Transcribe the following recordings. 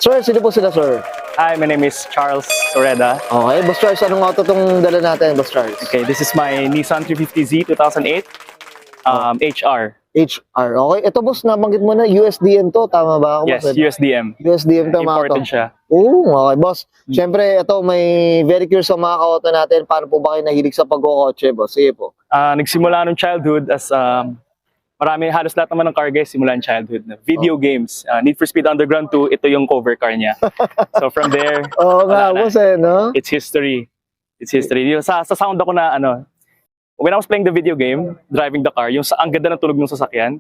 Sir, sino po sila, sir? Hi, my name is Charles Soreda. Okay, Boss Charles, anong auto tong dala natin, Boss Charles? Okay, this is my Nissan 350Z 2008 HR. HR. Okay, ito boss, nabanggit mo na USDM to, tama ba? Yes, USDM. USDM to mga to. Important siya. Oo, okay boss. Siyempre, ito may very curious sa mga ka-auto natin. Paano po ba kayo nahilig sa pagkokotse, boss? Sige po. Nagsimula nung childhood as halos lahat naman ng car guys simulan childhood na video games. Need for Speed Underground 2, ito yung cover car niya. So from there, Oo nga, wala na. boss no? It's history. It's history. Yung sa sound ako na when I was playing the video game, driving the car, ang ganda ng tunog ng sasakyan.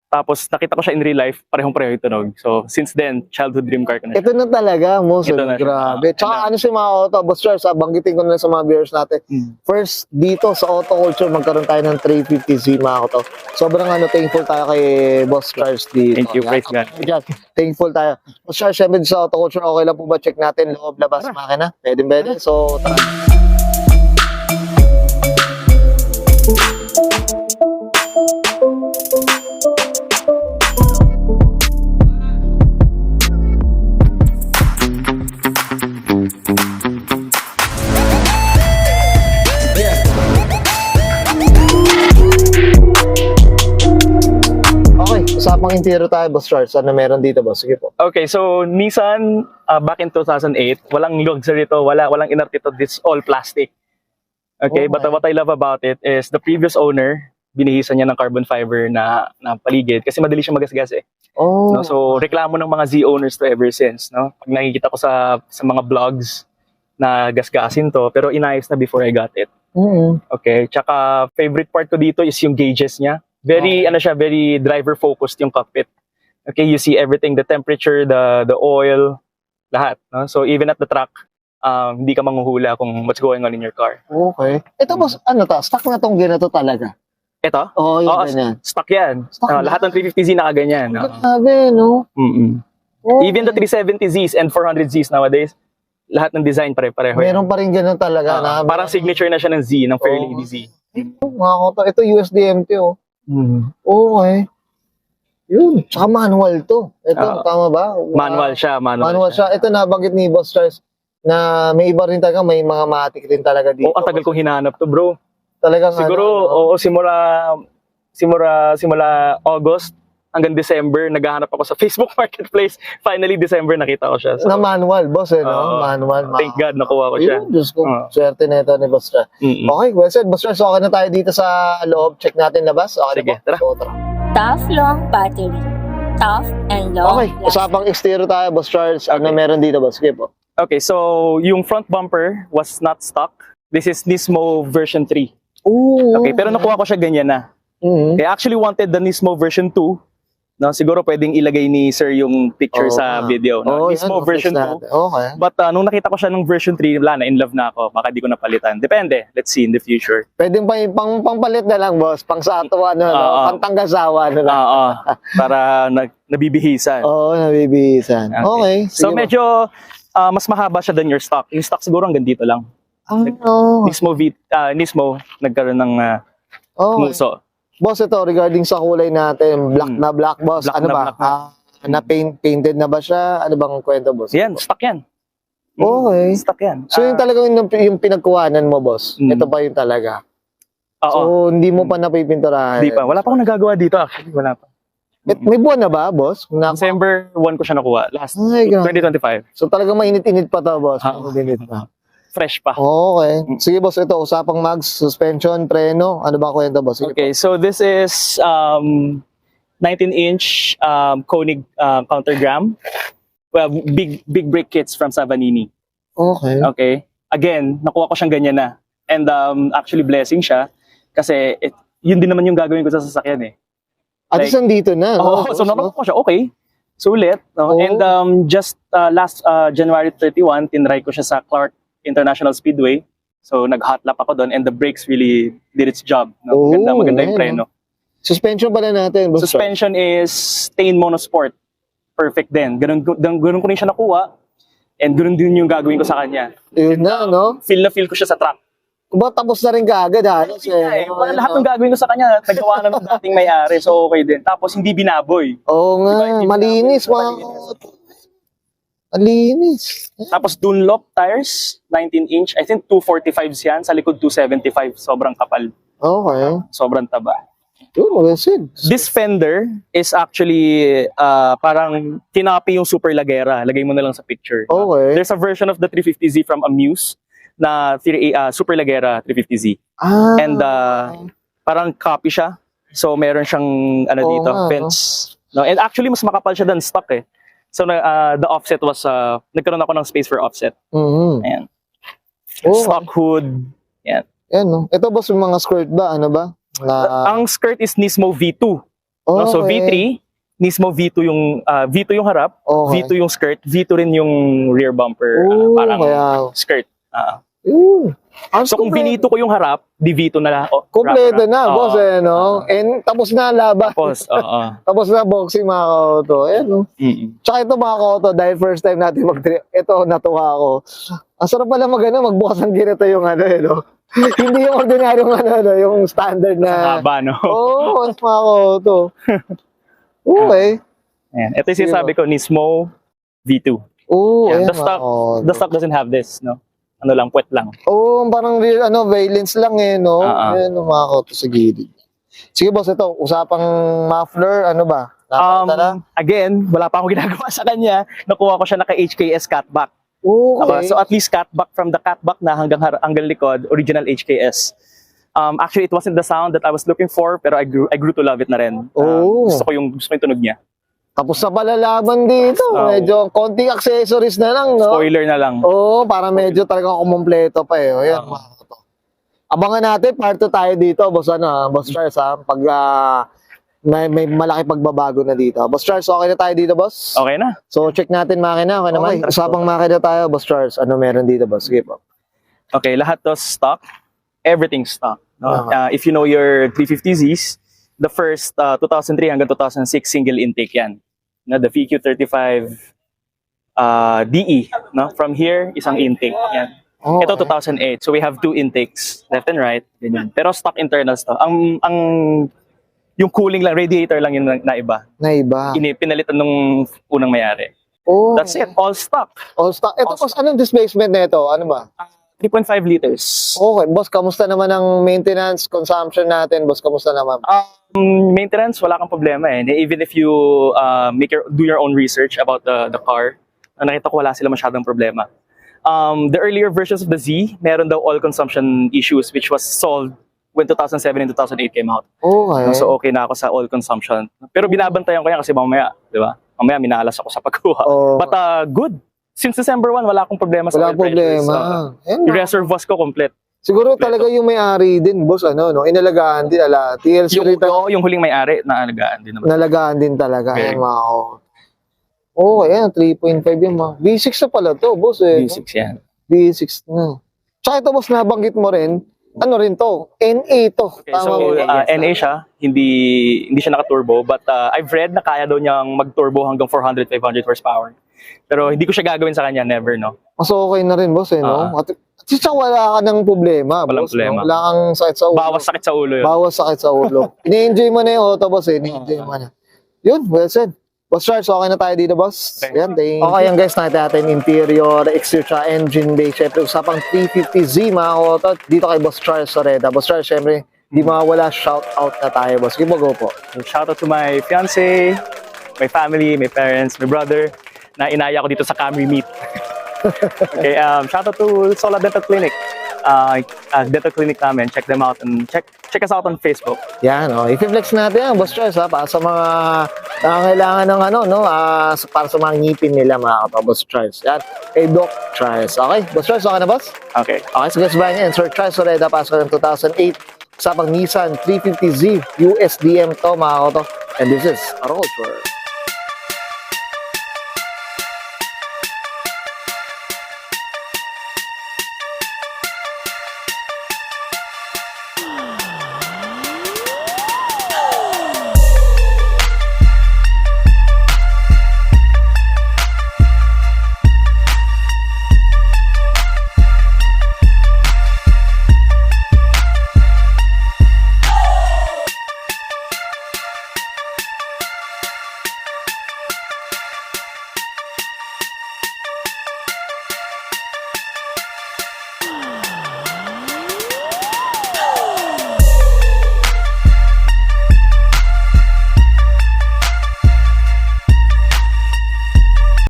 Tapos nakita ko siya in real life, parehong-pareho yung tunog. So since then, childhood dream car ko na siya. Ito na talaga, most. Ito na siya. Grabe. Tsaka ano si mga auto, Boss Charles, banggitin ko na sa mga viewers natin. First, dito sa auto culture, magkaroon tayo ng 350Z mga auto. Sobrang thankful tayo kay Boss Charles dito. Thank you, praise God. Thankful tayo. Boss Charles, syempre sa auto culture, okay lang po ba check natin loob, labas, makina? Pwede. So, tara. Usapang interior tayo, Boss Charles. Ano meron dito, boss? Sige po. Okay, so Nissan back in 2008, walang luxury to, walang inerte to, this all plastic. Okay, but what I love about it is the previous owner, binihisan niya ng carbon fiber na paligid kasi madali siyang magasgas eh. Oh. No? So reklamo ng mga Z owners to ever since, no? Pag nakikita ko sa mga vlogs na gasgasin to, pero inayos na before I got it. Okay, tsaka favorite part ko dito is yung gauges niya. Very very driver focused yung cockpit. Okay, you see everything, the temperature, the oil, lahat, no? So even at the track, hindi ka manghuhula kung what's going on in your car. Okay. Ito boss, stock na tong ginato talaga. Ito? Oo, ganyan. Stock yan. Stock Lahat ng 350Z nakaganyan. Grabe, no? Okay. Even the 370Zs and 400Zs nowadays, lahat ng design pare-pareho. Meron pa rin ganun talaga. Parang signature na siya ng Z, ng Fairlady Z. Ito USDMT, oh. Okay. Yun. Tsaka manual to. Ito, tama ba? Manual siya. Manual siya. Ito nabanggit ni Boss Charles na may iba rin talaga, may mga matic rin talaga dito. Ang tagal kong hinanap to, bro. Talagang siguro, simula August hanggang December, naghahanap ako sa Facebook Marketplace. Finally, December, nakita ko siya. So, na manual, boss, no? Manual. Thank God, nakuha ko siya. Diyos ko, swerte na ito ni Boss Charles. Okay, well said, Boss Charles. Okay na tayo dito sa loob. Check natin labas. Okay. Sige, tara. Tough long battery. Tough and long. Okay, usapang exterior tayo, Boss Charles. Ano meron dito, boss? Sige po. Okay, so yung front bumper was not stock. This is Nismo version 3. Ooh. Okay, pero nakuha ko siya ganyan na. I actually wanted the Nismo version 2. No, siguro pwedeng ilagay ni Sir yung picture sa video. No? Nismo version 2. Okay. But nung nakita ko siya ng version 3, wala na, in love na ako. Baka di ko napalitan. Depende. Let's see in the future. Pwedeng pangpalit na lang, boss. Pang sa ato, pangtanggasawa. Para nabibihisan. Oo, nabibihisan. Okay. So medyo mas mahaba siya than your stock. Yung stock siguro hanggang dito lang. Nismo nagkaroon ng muso. Boss, ito regarding sa kulay natin, black na black, boss. Black na painted na ba siya? Ano bang kwento, boss? Yan, stock yan. Okay. Stock yan. So yung talagang yung pinagkuhanan mo, boss. Ito pa yung talaga. So hindi mo pa napipinturahan. Hindi pa. Wala pa akong nagagawa dito actually. Wala pa. May buwan na ba, boss? December 1 ko siya nakuha. Last 2025. So talagang mainit-init pa to, boss. Mainit pa. Fresh pa. Okay. Sige, boss, ito usapang mags, suspension, preno. Ano ba kwento, boss? Sige, okay, so this is 19-inch Koenig countergram. Well, big brake kits from Savanini. Okay. Okay. Again, nakuha ko siyang ganyan na. And actually blessing siya kasi yun din naman yung gagawin ko sa sasakyan eh. At least nandito na. So nakuha ko siya, okay. Sulit. No? And just last January 31, tinry ko siya sa Clark International Speedway. So nag-hot lap ako doon and the brakes really did its job. No? Maganda yung preno. Suspension pala natin. Boss. Suspension is Stain Monosport. Perfect din. Ganun ko rin siya nakuha. And ganun din yung gagawin ko sa kanya. Yun na, no? Feel na feel ko siya sa track. Ba, tapos na rin kaagad, ha? Lahat ng gagawin ko sa kanya, nagawa na ng dating may-ari, so okay din. Tapos hindi binaboy. Oo nga, malinis, mga... Ang linis. Tapos Dunlop tires, 19-inch. I think 245s yan. Sa likod 275. Sobrang kapal. Okay. Sobrang taba. Yun, magasin. This fender is actually parang kinopy yung Super Lagera. Lagay mo na lang sa picture. Okay. There's a version of the 350Z from Amuse na Super Lagera 350Z. Ah. And parang copy siya. So meron siyang dito, nga, fence. No? And actually mas makapal siya than stock eh. So the offset was nagkaroon ako ng space for offset. Ayan. Oh. Stock hood. Yan. Yan, no? Ito boss, yung mga skirt ba? Ano ba? Ang skirt is Nismo V2. No? So V3, Nismo V2 yung harap, Okay. V2 yung skirt, V2 rin yung rear bumper. Oh, Parang kaya. skirt. So So kung binito ko yung harap, di V2 na lang. kompleto na, boss, eh, no? And tapos na laban. Tapos, Tapos na boxing, mga ka-auto. Ayan, no? Tsaka ito, mga ka-auto, dahil first time natin ito, natuwa ako. Ang sarap pala magbukas ng ganito yung no? Hindi yung ordinaryong yung standard na. haba, no? Oo, mga ka-auto. Okay. Ayan. Ito yung sinasabi ko, Nismo V2. Oo, Yan, ayan, the stock doesn't have this, no? Ano lang, puwet lang. Oo, parang real, valence lang eh, no? Ayan, mga ka-auto sa gilid. Sige, boss, ito, usapang muffler, ano ba? Again, wala pa akong ginagawa sa kanya. Nakuha ko siya naka-HKS catback. Okay. So at least catback from the catback na hanggang likod, original HKS. Actually, it wasn't the sound that I was looking for, pero I grew to love it na rin. Gusto ko yung tunog niya. Tapos sa palalaban dito, medyo konting accessories na lang, no? Spoiler na lang. Oo, para medyo talaga kumumpleto pa eh. Ayan, mga ka-auto. Abangan natin, part 2 tayo dito, boss, Boss Charles, pag may malaki pagbabago na dito. Boss Charles, okay na tayo dito, boss? Okay na. So, check natin makina, okay naman. Okay. Usapang makina tayo, Boss Charles. Ano meron dito, boss? Sige po. Okay, lahat to stock. Everything stock. No? If you know your 350Zs, the first 2003 hanggang 2006 single intake yan. No, the VQ35 DE. No? From here, isang intake. Yan. Oh, Ito 2008. So we have 2 intakes, left and right. Ganyan. Pero stock internals to. Yung cooling lang, radiator lang yung na iba. Na iba. Pinalitan nung unang mayari. Oh, That's it, all stock. all stock. Ito, boss, anong displacement na ito? Ano ba? 3.5 liters. Okay, boss, kamusta naman ang maintenance, consumption natin? Boss, kamusta naman? Maintenance, wala kang problema eh. Even if you do your own research about the car, nakita ko wala sila masyadong problema. The earlier versions of the Z, meron daw oil consumption issues which was solved when 2007 and 2008 came out. Okay. So okay na ako sa oil consumption. Pero binabantayan ko yan kasi mamaya, di ba? Mamaya minalas ako sa pagkuha. Oh. But good. Since December 1, wala akong problema sa Wala oil pressures. problema. Yung reservoirs ko complete. Siguro talaga yung may-ari din, boss, no? Inalagaan din, TLC rin Yung huling may-ari, naalagaan din naman. nalagaan din talaga. Very Ayan, mga ko. Oo, ayan, 3.5 yung mga. V6 na pala to, boss, eh. V6 yan. V6 na. Tsaka ito, boss, nabanggit mo rin, ano rin to? NA to. Okay, so NA siya, hindi siya naka-turbo, but I've read na kaya daw niyang mag-turbo hanggang 400-500 horsepower. Pero hindi ko siya gagawin sa kanya, never, no? Mas okay na rin, boss, no? At least wala ka ng problema, Walang boss. problema. No? Wala kang sakit sa ulo. Bawas sakit sa ulo yun. Bawas sakit sa ulo. Ini-enjoy mo na yung auto, boss, eh. Ini-enjoy mo na. Yun, well said. Boss Charles, okay na tayo dito, boss? Okay. Yan, thank you. Okay, yan guys, nakita natin interior, exterior, tsaka engine bay. Siyempre, usapang 350Z, mga auto. Dito kay Boss Charles Soreda. Boss Charles, siyempre, di mawala shout out na tayo, boss. Give mo go po. Shout out to my fiance, my family, my parents, my brother, na inaya ko dito sa Camry Meet. Okay, shout out to Sola Dental Clinic. Dental clinic namin, check them out and check us out on Facebook. Yan, i-flex natin yan, Boss Charles, para sa mga kailangan ng para sa mga ngipin nila, mga Boss Charles. Yan, kay Doc Charles. Okay, Boss Charles, okay na, boss? Okay. Okay, so guys, bayan yan, Sir Charles Soreda, pasok ng 2008, sa pang Nissan 350Z, USDM to, mga koto. And this is Road Tour.